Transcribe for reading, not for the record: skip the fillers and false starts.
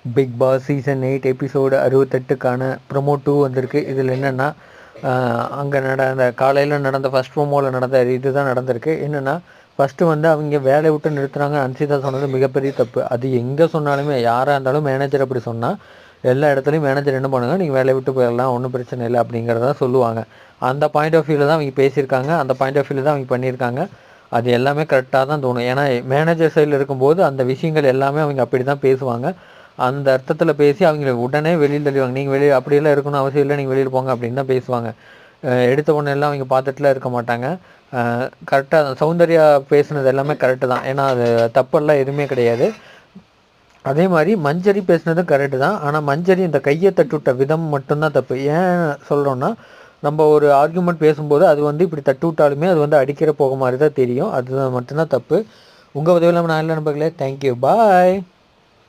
Big Boss season 8 episode 68க்கான promo 2 வந்திருக்கு. இதில் என்னென்னா அங்கே நடந்த காலையில் நடந்த ஃபஸ்ட் ப்ரோமோவில் நடந்த இதுதான் நடந்திருக்கு. என்னென்னா ஃபஸ்ட்டு வந்து அவங்க வேலையை விட்டு நிறுத்துறாங்க. அன்சிதா சொன்னது மிகப்பெரிய தப்பு. அது எங்கே சொன்னாலுமே யாராக இருந்தாலும் மேனேஜர் அப்படி சொன்னால் எல்லா இடத்துலையும் மேனேஜர் என்ன பண்ணுங்க, நீங்கள் வேலையை விட்டு போயிடலாம், ஒன்றும் பிரச்சனை இல்லை அப்படிங்கிறத சொல்லுவாங்க. அந்த பாயிண்ட் ஆஃப் வியூவில் தான் அவங்க பேசியிருக்காங்க, அந்த பாயிண்ட் ஆஃப் வியூவில் தான் அவங்க பண்ணியிருக்காங்க. அது எல்லாமே கரெக்டாக தான் தோணும். ஏன்னா மேனேஜர் சைடில் இருக்கும்போது அந்த விஷயங்கள் எல்லாமே அவங்க அப்படி தான் பேசுவாங்க. அந்த அர்த்தத்தில் பேசி அவங்கள உடனே வெளியில் தள்ளிடுவாங்க. நீங்கள் வெளியே அப்படியெல்லாம் இருக்கணும் அவசியம் இல்லை, நீங்கள் வெளியில் போங்க அப்படின்னு தான் பேசுவாங்க. எடுத்த உடனே எல்லாம் அவங்க பார்த்துட்டுலாம் இருக்க மாட்டாங்க. கரெக்டாக சௌந்தர்யா பேசுனது எல்லாமே கரெக்டு தான். ஏன்னா அது தப்பெல்லாம் எதுவுமே கிடையாது. அதே மாதிரி மஞ்சரி பேசுனதும் கரெக்டு தான். ஆனால் மஞ்சரி இந்த கையை தட்டுவிட்ட விதம் மட்டும்தான் தப்பு. ஏன் சொல்கிறோன்னா, நம்ம ஒரு ஆர்கியூமெண்ட் பேசும்போது அது வந்து இப்படி தட்டு விட்டாலுமே அது வந்து அடிக்கிற போக மாதிரி தான் தெரியும். அது மட்டும்தான் தப்பு. உங்கள் உதவி இல்லாமல் நான் இல்லை நண்பர்களே. தேங்க்யூ, பாய்.